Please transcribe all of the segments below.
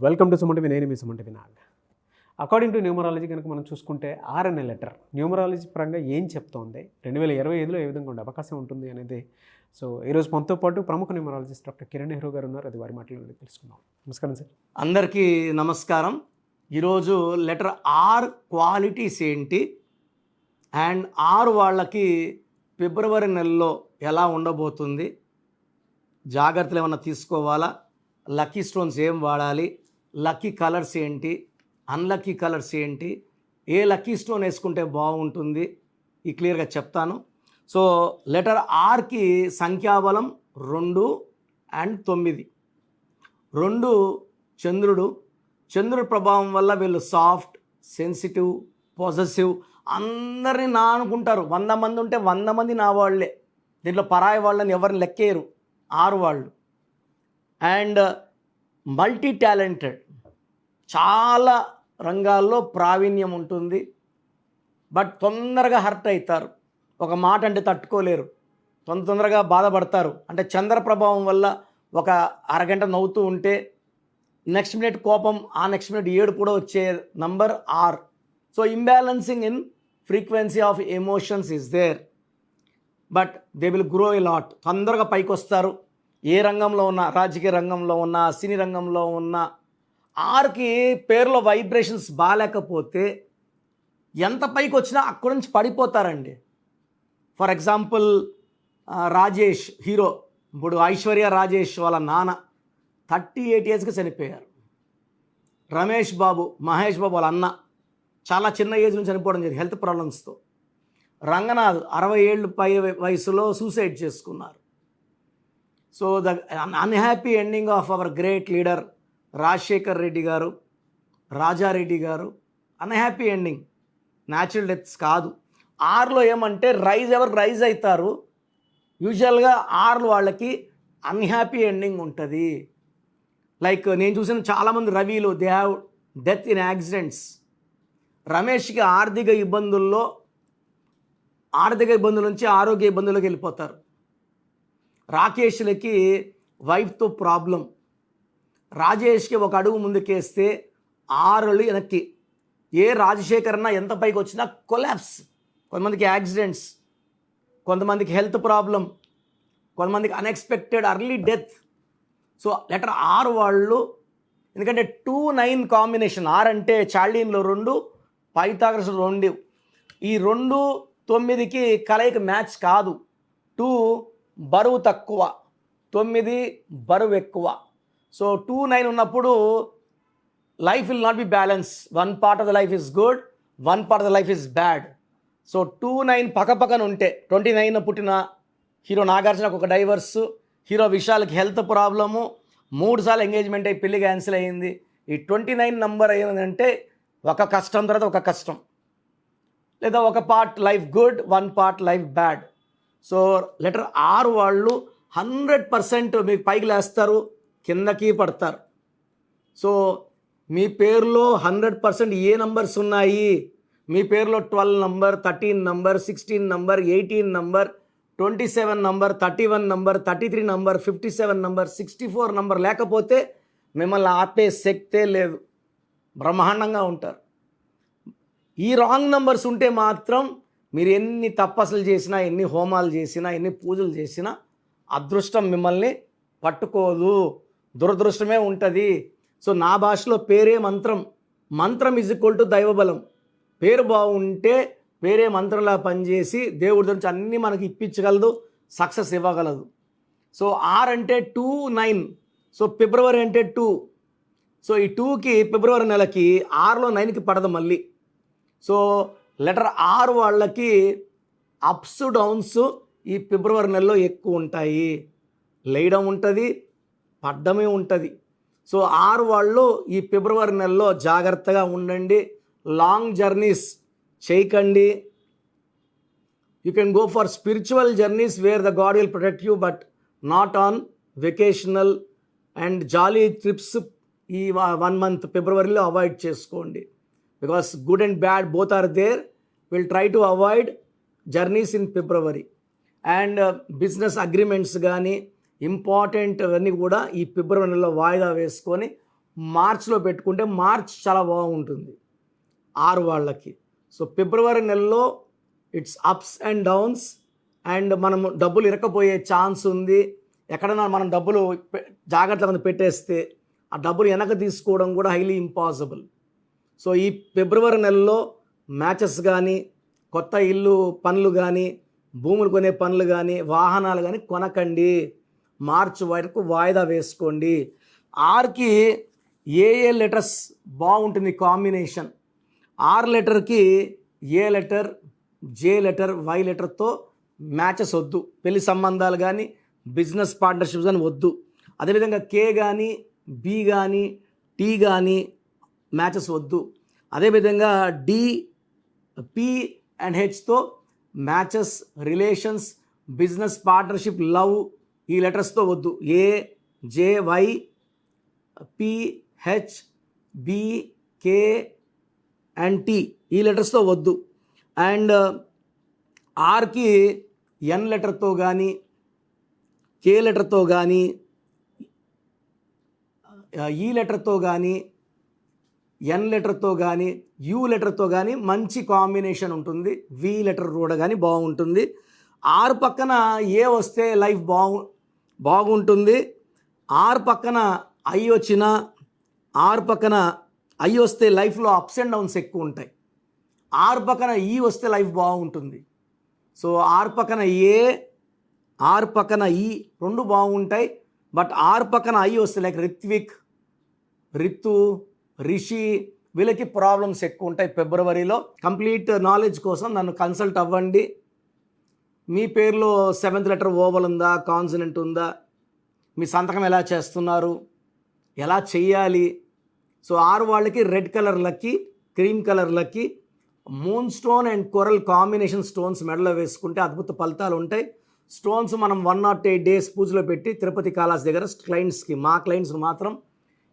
Welcome to సుమంటి నేను మీ సుమంటి వినాగ్. According to numerology కనుక మనం చూసుకుంటే ఆర్ అనే లెటర్ న్యూమరాలజీ పరంగా ఏం చెప్తోంది, 2025లో ఏ విధంగా ఉండే అవకాశం ఉంటుంది అనేది. సో ఈరోజు మనతో పాటు ప్రముఖ న్యూమరాలజిస్ట్ డాక్టర్ కిరణ్ నెహ్రూ గారు ఉన్నారు. అది వారి మాటలు తెలుసుకుందాం. నమస్కారం సార్. అందరికీ నమస్కారం. ఈరోజు లెటర్ ఆర్ క్వాలిటీస్ ఏంటి అండ్ ఆర్ వాళ్ళకి ఫిబ్రవరి నెలలో ఎలా ఉండబోతుంది, జాగ్రత్తలు ఏమన్నా తీసుకోవాలా, లక్కీ స్టోన్స్ ఏం వాడాలి, లక్కీ కలర్స్ ఏంటి, అన్లక్కీ కలర్స్ ఏంటి, ఏ లక్కీ స్టోన్ వేసుకుంటే బాగుంటుంది, ఈ క్లియర్గా చెప్తాను. సో లెటర్ ఆర్కి సంఖ్యాబలం 2 అండ్ 9. 2 చంద్రుడి ప్రభావం వల్ల వీళ్ళు సాఫ్ట్, సెన్సిటివ్, పాజిటివ్, అందరినీ నా అనుకుంటారు. 100 మంది ఉంటే 100 మంది నా వాళ్ళే, దీంట్లో పరాయి వాళ్ళని ఎవరిని లెక్కేరు ఆరు వాళ్ళు. అండ్ మల్టీ టాలెంటెడ్, చాలా రంగాల్లో ప్రావీణ్యం ఉంటుంది. బట్ తొందరగా హర్ట్ అవుతారు, ఒక మాట అంటే తట్టుకోలేరు, తొందరగా బాధపడతారు. అంటే చంద్ర ప్రభావం వల్ల ఒక అరగంట నవ్వుతూ ఉంటే నెక్స్ట్ మినిట్ కోపం, ఆ నెక్స్ట్ మినిట్ ఏడుపు కూడా వచ్చే నంబర్ ఆర్. So imbalancing in frequency of emotions is there, but they will grow a lot. తొందరగా పైకి వస్తారు. ఏ రంగంలో ఉన్నా, రాజకీయ రంగంలో ఉన్నా, సినీ రంగంలో ఉన్నా, ఆర్కి పేరులో వైబ్రేషన్స్ బాగాలేకపోతే ఎంత పైకి వచ్చినా అక్కడి నుంచి పడిపోతారండి. ఫర్ ఎగ్జాంపుల్ రాజేష్ హీరో, ఇప్పుడు ఐశ్వర్య రాజేష్ వాళ్ళ నాన్న 38 ఏజ్కి చనిపోయారు. రమేష్ బాబు, మహేష్ బాబు వాళ్ళ అన్న చాలా చిన్న ఏజ్ నుంచి చనిపోవడం జరిగింది హెల్త్ ప్రాబ్లమ్స్తో. రంగనాథ్ 60 ఏళ్ళు పై వయసులో సూసైడ్ చేసుకున్నారు. So the unhappy ending of our great leader Rajasekhar Reddy గారు, రాజారెడ్డి గారు, అన్హ్యాపీ ఎండింగ్, న్యాచురల్ డెత్స్ కాదు. ఆర్లో ఏమంటే ఎవరు రైజ్ అవుతారు, యూజువల్గా ఆర్లు వాళ్ళకి అన్హ్యాపీ ఎండింగ్ ఉంటుంది. లైక్ నేను చూసిన చాలామంది రవిలు, they have death in accidents. రమేష్కి ఆర్థిక ఇబ్బందుల నుంచి ఆరోగ్య ఇబ్బందుల్లోకి వెళ్ళిపోతారు. రాకేష్లకి వైఫ్తో ప్రాబ్లం. రాజేష్కి ఒక అడుగు ముందుకేస్తే 6 అడుగులు వెనక్కి. ఏ రాజశేఖర్ అన్న ఎంత పైకి వచ్చినా కొలాప్స్. కొంతమందికి యాక్సిడెంట్స్, కొంతమందికి హెల్త్ ప్రాబ్లం, కొంతమందికి unexpected early death. So letter R వాళ్ళు, ఎందుకంటే 2-9 కాంబినేషన్. ఆర్ అంటే చార్లీన్లో 2, పైథాగరస్లో 2. ఈ 2, 9కి కలయిక మ్యాచ్ కాదు. 2 బరువు తక్కువ, 9 బరువు ఎక్కువ. సో 2-9 ఉన్నప్పుడు life will not be balance. 1 part of the life is good, 1 part of the life is bad. So 2-9 పక్కపక్కన ఉంటే, 29 పుట్టిన హీరో నాగార్జునకు ఒక డైవర్స్, హీరో విశాల్కి హెల్త్ ప్రాబ్లము, 3 సార్లు ఎంగేజ్మెంట్ అయ్యి పెళ్లి క్యాన్సిల్ అయ్యింది. ఈ 29 నంబర్ ఏంటంటే ఒక కష్టం తర్వాత ఒక కష్టం, లేదా ఒక part life good, 1 part life bad. So letter R వాళ్ళు 100% మీకు పైకి లేస్తారు, కిందకి పడతారు. సో మీ పేరులో 100% ఏ నంబర్స్ ఉన్నాయి, మీ పేరులో 12 number, 13 number, 16 number, 18 number, 27 number, 31 number, 33 number, 57 number, 64 number లేకపోతే మిమ్మల్ని ఆపే శక్తే లేదు, బ్రహ్మాండంగా ఉంటారు. ఈ రాంగ్ నంబర్స్ ఉంటే మాత్రం మీరు ఎన్ని తపస్సులు చేసినా, ఎన్ని హోమాలు చేసినా, ఎన్ని పూజలు చేసినా అదృష్టం మిమ్మల్ని పట్టుకోదు, దురదృష్టమే ఉంటుంది. సో నా భాషలో పేరే మంత్రం, మంత్రం ఈజ్ ఈక్వల్ టు దైవబలం. పేరు బాగుంటే పేరే మంత్రంలా పనిచేసి దేవుడి నుంచి అన్నీ మనకి ఇప్పించగలదు, సక్సెస్ ఇవ్వగలదు. సో ఆర్ అంటే 2-9. సో ఫిబ్రవరి అంటే 2. సో ఈ 2కి ఫిబ్రవరి నెలకి 6లో 9కి పడదు మళ్ళీ. సో లెటర్ ఆర్ వాళ్ళకి అప్స్ డౌన్స్ ఈ ఫిబ్రవరి నెలలో ఎక్కువ ఉంటాయి. లేయడం ఉంటుంది, పడ్డమే ఉంటుంది. సో ఆర్ వాళ్ళు ఈ ఫిబ్రవరి నెలలో జాగ్రత్తగా ఉండండి, లాంగ్ జర్నీస్ చేయకండి. You can go for spiritual journeys where the god will protect you, but not on vacational and jolly trips ఈ 1 మంత్ ఫిబ్రవరిలో అవాయిడ్ చేసుకోండి. Because good and bad both are there. Will try to avoid journeys in February. And business agreements కానీ important అవన్నీ కూడా ఈ ఫిబ్రవరి నెలలో వాయిదా వేసుకొని మార్చ్లో పెట్టుకుంటే మార్చ్ చాలా బాగుంటుంది 6 వాళ్ళకి. సో ఫిబ్రవరి నెలలో it's ups and downs, and మనం డబ్బులు ఇరకపోయే ఛాన్స్ ఉంది. ఎక్కడైనా మనం డబ్బులు జాగ్రత్తగా పెట్టేస్తే ఆ డబ్బులు వెనక తీసుకోవడం కూడా హైలీ ఇంపాసిబుల్. సో ఈ ఫిబ్రవరి నెలలో మ్యాచెస్ కానీ, కొత్త ఇల్లు పనులు కానీ, భూములు కొనే పనులు కానీ, వాహనాలు కానీ కొనకండి. మార్చ్ వరకు వాయిదా వేసుకోండి. ఆర్కి ఏ లెటర్స్ బాగుంటుంది కాంబినేషన్? ఆర్ లెటర్కి A letter, J letter, Y లెటర్తో మ్యాచెస్ వద్దు. పెళ్లి సంబంధాలు కానీ, బిజినెస్ పార్ట్నర్షిప్స్ కానీ వద్దు. అదేవిధంగా కే కానీ, బి కానీ, టీ కానీ మ్యాచెస్ వద్దు. అదేవిధంగా డి, పి అండ్ హెచ్తో matches, relations, business partnership, love ఈ లెటర్స్తో వద్దు. A, J, Y, P, H, B, K and T ఈ లెటర్స్తో వద్దు. అండ్ ఆర్కి ఎన్ లెటర్తో కానీ, కే లెటర్తో కానీ, ఈ లెటర్తో కానీ, ఎన్ లెటర్తో కానీ, యూ లెటర్తో కానీ మంచి కాంబినేషన్ ఉంటుంది. వి లెటర్ కూడా కానీ బాగుంటుంది. ఆర్ పక్కన ఏ వస్తే లైఫ్ బాగుంటుంది. ఆర్ పక్కన ఐ వచ్చినా, ఆర్ పక్కన ఐ వస్తే లైఫ్లో అప్స్ అండ్ డౌన్స్ ఎక్కువ ఉంటాయి. ఆర్ పక్కన ఈ వస్తే లైఫ్ బాగుంటుంది. సో ఆర్ పక్కన ఏ, ఆర్ పక్కన ఈ రెండు బాగుంటాయి. బట్ ఆర్ పక్కన ఐ వస్తే లైక్ రిత్విక్, రితు, రిషి వీళ్ళకి ప్రాబ్లమ్స్ ఎక్కువ ఉంటాయి ఫిబ్రవరిలో. కంప్లీట్ నాలెడ్జ్ కోసం నన్ను కన్సల్ట్ అవ్వండి. మీ పేరులో 7th లెటర్ ఓవల్ ఉందా, కాన్సనెంట్ ఉందా, మీ సంతకం ఎలా చేస్తున్నారు, ఎలా చెయ్యాలి? సో ఆరు వాళ్ళకి red colour lucky, cream colour lucky, moon stone and coral combination stones మెడలో వేసుకుంటే అద్భుత ఫలితాలు ఉంటాయి. స్టోన్స్ మనం 108 days పూజలో పెట్టి తిరుపతి కాలాస్ దగ్గర క్లయింట్స్కి, మా క్లయింట్స్కి మాత్రం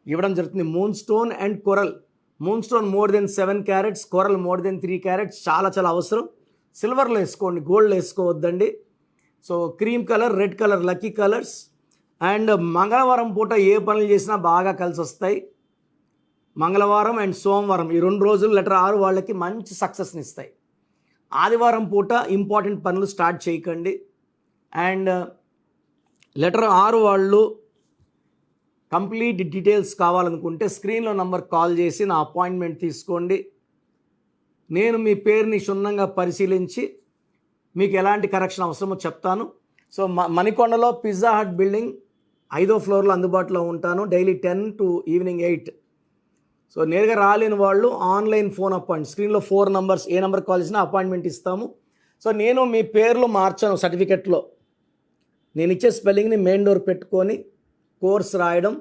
ఇవ్వడం జరుగుతుంది. Moonstone and coral. Moonstone more than 7 carats, coral more than 3 carats చాలా చాలా అవసరం. సిల్వర్లో వేసుకోండి, గోల్డ్లో వేసుకోవద్దండి. So cream colour, red colour lucky colours. And మంగళవారం పూట ఏ పనులు చేసినా బాగా కలిసి వస్తాయి. మంగళవారం అండ్ సోమవారం ఈ 2 రోజులు లెటర్ 6 వాళ్ళకి మంచి సక్సెస్ని ఇస్తాయి. ఆదివారం పూట ఇంపార్టెంట్ పనులు స్టార్ట్ చేయకండి. అండ్ లెటర్ 6 వాళ్ళు కంప్లీట్ డీటెయిల్స్ కావాలనుకుంటే స్క్రీన్లో నంబర్ కాల్ చేసి నా అపాయింట్మెంట్ తీసుకోండి. నేను మీ పేరుని క్షుణ్ణంగా పరిశీలించి మీకు ఎలాంటి కరెక్షన్ అవసరమో చెప్తాను. సో మణికొండలో పిజ్జా హట్ బిల్డింగ్ 5వ ఫ్లోర్లో అందుబాటులో ఉంటాను. Daily 10 to evening 8. సో నేరుగా రాలేని వాళ్ళు ఆన్లైన్ ఫోన్ అపాయింట్, స్క్రీన్లో 4 numbers, ఏ నెంబర్ కాల్ చేసినా అపాయింట్మెంట్ ఇస్తాము. సో నేను మీ పేర్లు మార్చాను సర్టిఫికెట్లో. నేను ఇచ్చే స్పెల్లింగ్ని మెయిన్ డోర్ పెట్టుకొని కోర్స్ రాయడం,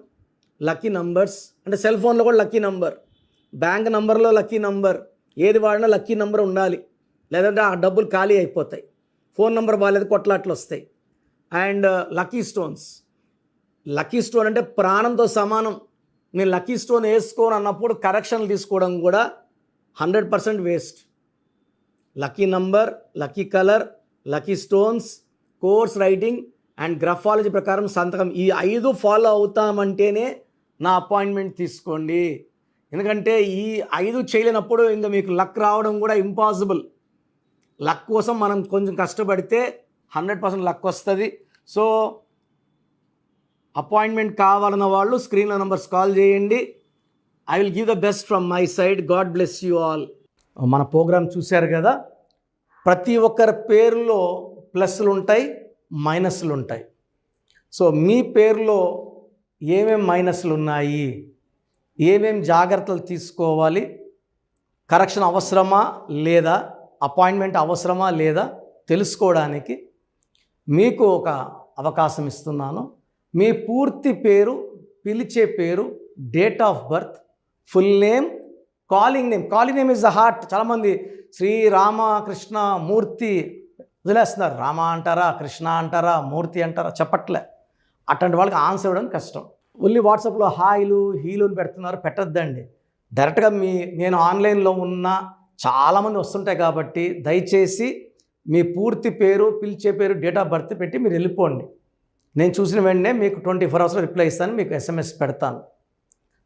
లక్కీ నంబర్స్ అంటే సెల్ ఫోన్లో కూడా లక్కీ నంబర్, బ్యాంక్ నంబర్లో లక్కీ నంబర్, ఏది వాడినా లక్కీ నంబర్ ఉండాలి, లేదంటే ఆ డబ్బులు ఖాళీ అయిపోతాయి. ఫోన్ నెంబర్ బాగాలేదు, కొట్లాట్లు వస్తాయి. And lucky stones. Lucky stone అంటే ప్రాణంతో సమానం. నేను లక్కీ స్టోన్ వేసుకోను అన్నప్పుడు కరెక్షన్లు తీసుకోవడం కూడా 100% waste. Lucky number, lucky colour, lucky stones, course writing and graphology ప్రకారం సంతకం, ఈ 5 ఫాలో అవుతామంటేనే నా అపాయింట్మెంట్ తీసుకోండి. ఎందుకంటే ఈ 5 చేయలేనప్పుడు ఇంకా మీకు లక్ రావడం కూడా ఇంపాసిబుల్. లక్ కోసం మనం కొంచెం కష్టపడితే 100% లక్ వస్తుంది. సో అపాయింట్మెంట్ కావాలన్న వాళ్ళు స్క్రీన్లో నంబర్స్ కాల్ చేయండి. I will give the best from my side. God bless you all. మన ప్రోగ్రామ్ చూశారు కదా. ప్రతి ఒక్కరి పేరులో ప్లస్లు ఉంటాయి, మైనస్లు ఉంటాయి. సో మీ పేరులో ఏమేం మైనస్లు ఉన్నాయి, ఏమేం జాగ్రత్తలు తీసుకోవాలి, కరెక్షన్ అవసరమా లేదా, అపాయింట్మెంట్ అవసరమా లేదా తెలుసుకోవడానికి మీకు ఒక అవకాశం ఇస్తున్నాను. మీ పూర్తి పేరు, పిలిచే పేరు, date of birth, full name, calling name. Calling name is the heart. చాలామంది శ్రీ రామకృష్ణ మూర్తి వదిలేస్తున్నారు. రామ అంటారా, కృష్ణ అంటారా, మూర్తి అంటారా చెప్పట్లే. అట్లాంటి వాళ్ళకి ఆన్సర్ ఇవ్వడం కష్టం. ఓన్లీ వాట్సాప్లో హాయిలు హీలులు పెడుతున్నారు, పెట్టద్దండి. డైరెక్ట్గా నేను ఆన్లైన్లో ఉన్న చాలామంది వస్తుంటాయి కాబట్టి దయచేసి మీ పూర్తి పేరు, పిలిచే పేరు, డేట్ ఆఫ్ బర్త్ పెట్టి మీరు వెళ్ళిపోండి. నేను చూసిన వెంటనే మీకు 24 hours రిప్లై ఇస్తాను, మీకు SMS పెడతాను.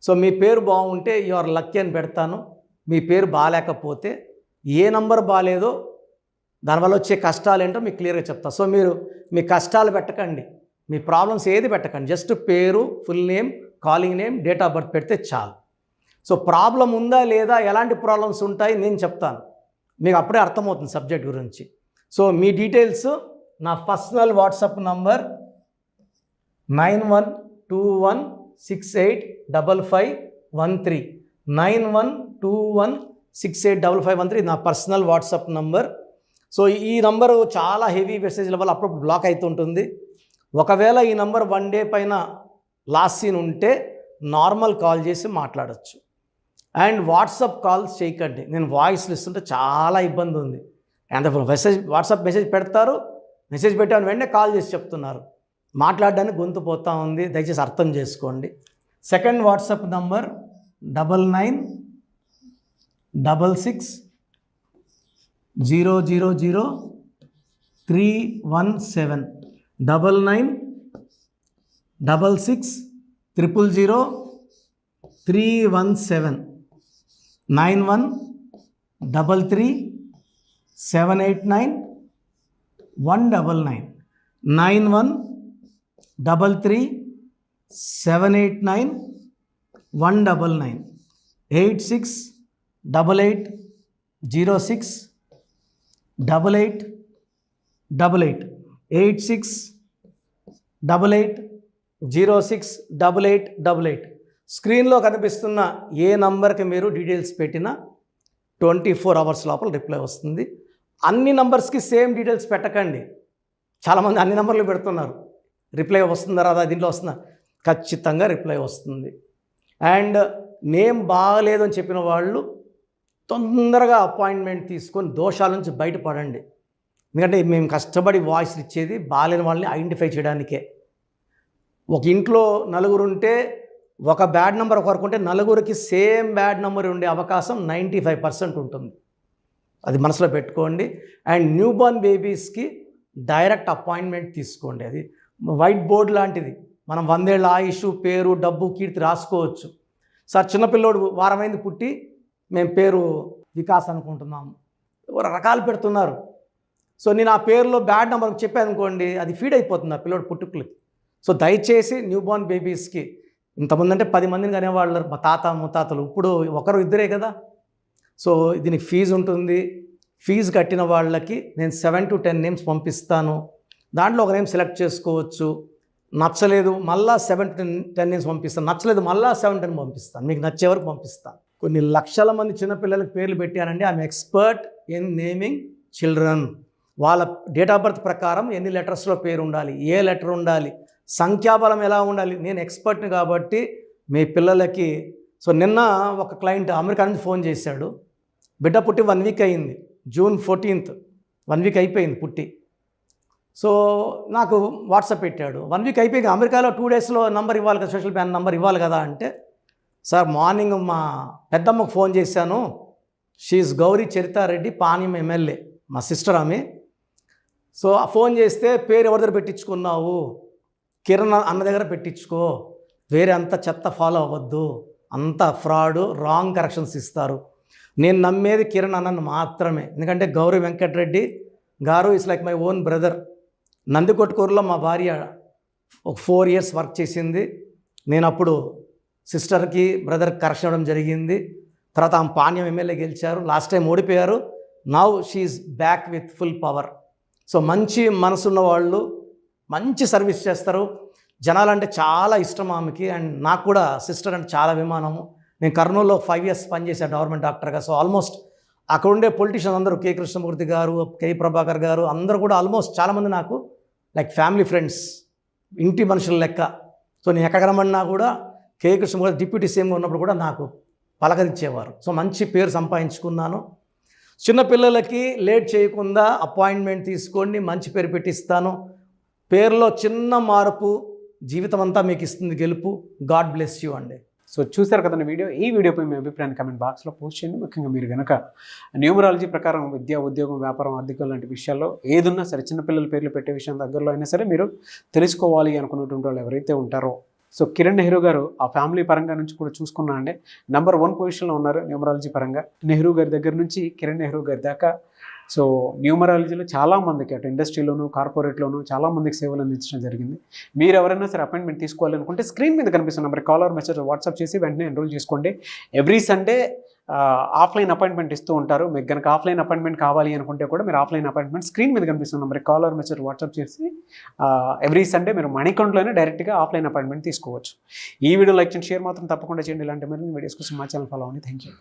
సో మీ పేరు బాగుంటే యువర్ లక్కీ అని పెడతాను. మీ పేరు బాగాలేకపోతే ఏ నంబర్ బాగాలేదో దానివల్ల వచ్చే కష్టాలు ఏంటో మీకు క్లియర్గా చెప్తా. సో మీరు మీ కష్టాలు పెట్టకండి, మీ ప్రాబ్లమ్స్ ఏది పెట్టకండి, జస్ట్ పేరు, full name, calling name, date of birth పెడితే చాలు. సో ప్రాబ్లం ఉందా లేదా, ఎలాంటి ప్రాబ్లమ్స్ ఉంటాయి నేను చెప్తాను, మీకు అప్పుడే అర్థమవుతుంది సబ్జెక్ట్ గురించి. సో మీ డీటెయిల్స్ నా పర్సనల్ వాట్సాప్ నంబర్ 9121685513 9121685513 నా పర్సనల్ వాట్సాప్ నంబర్. సో ఈ నంబరు చాలా హెవీ మెసేజ్ల వల్ల అప్పుడప్పుడు బ్లాక్ అవుతుంటుంది. ఒకవేళ ఈ నంబర్ 1 డే పైన లాస్ట్ సీన్ ఉంటే నార్మల్ కాల్ చేసి మాట్లాడచ్చు. అండ్ వాట్సాప్ కాల్స్ చేయకండి, నేను వాయిస్లు ఇస్తుంటే చాలా ఇబ్బంది ఉంది. అంత వాట్సాప్ మెసేజ్ పెడతారు, మెసేజ్ పెట్టాను వెంటనే కాల్ చేసి చెప్తున్నారు, మాట్లాడడానికి గొంతు పోతా ఉంది, దయచేసి అర్థం చేసుకోండి. Second WhatsApp number 9966000317 9966000317 9133789199 9133789199 8688068888 8688068888. స్క్రీన్లో కనిపిస్తున్న ఏ నంబర్కి మీరు డీటెయిల్స్ పెట్టినా 24 hours లోపల రిప్లై వస్తుంది. అన్ని నంబర్స్కి సేమ్ డీటెయిల్స్ పెట్టకండి, చాలామంది అన్ని నంబర్లు పెడుతున్నారు, రిప్లై వస్తుందా రాదా, దీంట్లో వస్తుందా, ఖచ్చితంగా రిప్లై వస్తుంది. అండ్ నేమ్ బాగలేదు అని చెప్పిన వాళ్ళు తొందరగా అపాయింట్మెంట్ తీసుకొని దోషాల నుంచి బయటపడండి. ఎందుకంటే మేము కష్టపడి వాయిస్ ఇచ్చేది బాగాలేని వాళ్ళని ఐడెంటిఫై చేయడానికే. ఒక ఇంట్లో నలుగురు ఉంటే ఒక బ్యాడ్ నెంబర్ ఒకరికి ఉంటే నలుగురికి సేమ్ బ్యాడ్ నెంబర్ ఉండే అవకాశం 95% ఉంటుంది, అది మనసులో పెట్టుకోండి. అండ్ న్యూ బోర్న్ బేబీస్కి డైరెక్ట్ అపాయింట్మెంట్ తీసుకోండి, అది వైట్ బోర్డ్ లాంటిది, మనం 100 ఏళ్ళ ఆయుష్, పేరు, డబ్బు, కీర్తి రాసుకోవచ్చు. సార్ చిన్నపిల్లోడు వారమైంది పుట్టి మేము పేరు వికాస్ అనుకుంటున్నాము, రకాలు పెడుతున్నారు. సో నేను ఆ పేరులో బ్యాడ్ నెంబర్ చెప్పాను అనుకోండి, అది ఫీడ్ అయిపోతుంది ఆ పిల్లోడు పుట్టుకులకి. సో దయచేసి న్యూ బోర్న్ బేబీస్కి, ఇంతమంది అంటే 10 మందిని కనేవాళ్ళు మా తాత ముత్తాతలు, ఇప్పుడు ఒకరు ఇద్దరే కదా. సో దీనికి ఫీజు ఉంటుంది, ఫీజు కట్టిన వాళ్ళకి నేను 7 to 10 నేమ్స్ పంపిస్తాను, దాంట్లో ఒక నేమ్ సెలెక్ట్ చేసుకోవచ్చు. నచ్చలేదు మళ్ళా 7 to 10 నేమ్స్ పంపిస్తాను, నచ్చలేదు మళ్ళా 7 to 10 పంపిస్తాను, మీకు నచ్చే వరకు పంపిస్తాను. కొన్ని లక్షల మంది చిన్నపిల్లలకి పేర్లు పెట్టానండి, I'm expert in naming children. వాళ్ళ డేట్ ఆఫ్ బర్త్ ప్రకారం ఎన్ని లెటర్స్లో పేరు ఉండాలి, ఏ లెటర్ ఉండాలి, సంఖ్యాబలం ఎలా ఉండాలి, నేను ఎక్స్పర్ట్ని కాబట్టి మీ పిల్లలకి. సో నిన్న ఒక క్లయింట్ అమెరికా నుంచి ఫోన్ చేశాడు, బిడ్డ పుట్టి 1 week అయింది, June 14th 1 week అయిపోయింది పుట్టి. సో నాకు వాట్సాప్ పెట్టాడు, 1 week అయిపోయింది, అమెరికాలో 2 daysలో నంబర్ ఇవ్వాలి కదా, సోషల్ ప్యాన్ నంబర్ ఇవ్వాలి కదా అంటే, సార్ మార్నింగ్ మా పెద్దమ్మకు ఫోన్ చేశాను, షీఈ్ గౌరీ చరితారెడ్డి, పాణ్యం ఎమ్మెల్యే, మా సిస్టర్ ఆమె. సో ఆ ఫోన్ చేస్తే పేరు ఎవరి దగ్గర పెట్టించుకున్నావు, కిరణ్ అన్న దగ్గర పెట్టించుకో, వేరే అంత చెత్త ఫాలో అవ్వద్దు, అంత ఫ్రాడ్, రాంగ్ కరెక్షన్స్ ఇస్తారు. నేను నమ్మేది కిరణ్ అన్నను మాత్రమే, ఎందుకంటే గౌరీ వెంకటరెడ్డి గారు is like my own brother. నందికొట్కూరులో మా భార్య ఒక 4 years వర్క్ చేసింది, నేను అప్పుడు సిస్టర్కి బ్రదర్కి కరెక్షన్ ఇవ్వడం జరిగింది. తర్వాత ఆమె పాణ్యం ఎమ్మెల్యే గెలిచారు, లాస్ట్ టైం ఓడిపోయారు, now she is back with full power. So మంచి మనసున్న వాళ్ళు మంచి సర్వీస్ చేస్తారు, జనాలంటే చాలా ఇష్టం ఆమెకి. అండ్ నాకు కూడా సిస్టర్ అంటే చాలా అభిమానము. నేను కర్నూలులో 5 years పనిచేశాను గవర్నమెంట్ డాక్టర్గా. సో ఆల్మోస్ట్ అక్కడ ఉండే పొలిటీషియన్స్ అందరూ, కె కృష్ణమూర్తి గారు, కె ప్రభాకర్ గారు, అందరూ కూడా ఆల్మోస్ట్ చాలామంది నాకు లైక్ ఫ్యామిలీ ఫ్రెండ్స్, ఇంటి మనుషుల లెక్క. సో నేను ఎక్కడ రమ్మన్నా కూడా కె కృష్ణమూర్తి డిప్యూటీ సీఎంగా ఉన్నప్పుడు కూడా నాకు పలకరించేవారు. సో మంచి పేరు సంపాదించుకున్నాను. చిన్నపిల్లలకి లేట్ చేయకుండా అపాయింట్మెంట్ తీసుకోండి, మంచి పేరు పెట్టిస్తాను. పేరులో చిన్న మార్పు జీవితం అంతా మీకు ఇస్తుంది గెలుపు. గాడ్ బ్లెస్ యూ అండి. సో చూశారు కదండి వీడియో. ఈ వీడియోపై మీ అభిప్రాయాన్ని కామెంట్ బాక్స్లో పోస్ట్ చేయండి. ముఖ్యంగా మీరు కనుక న్యూమరాలజీ ప్రకారం విద్య, ఉద్యోగం, వ్యాపారం, ఆర్థికం లాంటి విషయాల్లో ఏదున్నా సరే, చిన్నపిల్లల పేర్లు పెట్టే విషయం దగ్గరలో అయినా సరే మీరు తెలుసుకోవాలి అనుకున్నటువంటి వాళ్ళు ఎవరైతే ఉంటారో, సో కిరణ్ నెహ్రూ గారు ఆ ఫ్యామిలీ పరంగా నుంచి కూడా చూసుకున్నా అండి నెంబర్ 1 పొజిషన్లో ఉన్నారు న్యూమరాలజీ పరంగా. నెహ్రూ గారి దగ్గర నుంచి కిరణ్ నెహ్రూ గారి దాకా సో న్యూమరాలజీలో చాలామందికి అటు ఇండస్ట్రీలోను కార్పొరేట్లోను చాలామందికి సేవలు అందించడం జరిగింది. మీరు ఎవరైనా సరే అపాయింట్మెంట్ తీసుకోవాలనుకుంటే స్క్రీన్ మీద కనిపిస్తున్న నెంబర్ కాలర్ మెసేజ్ వాట్సాప్ చేసి వెంటనే ఎన్రోల్ చేసుకోండి. ఎవ్రీ సండే ఆఫ్లైన్ అపాయింట్మెంట్ ఇస్తూ ఉంటారు. మీకు కనుక ఆఫ్లైన్ అపాయింట్మెంట్ కావాలి అనుకుంటే కూడా మీరు ఆఫ్లైన్ అపాయింట్మెంట్ స్క్రీన్ మీద కనిపిస్తున్న నెంబర్ కాలర్ మెసేజ్ వాట్సాప్ చేసి ఎవ్రీ సండే మీరు మణికంట్లోనే డైరెక్ట్గా ఆఫ్లైన్ అపాయింట్మెంట్ తీసుకోవచ్చు. ఈ వీడియో లైక్ చేయండి, షేర్ మాత్రం తప్పకుండా చేయండి. ఇలాంటి మరిన్ని వీడియోస్ కోసం మా ఛానల్ ఫాలో అవ్వండి. Thank you.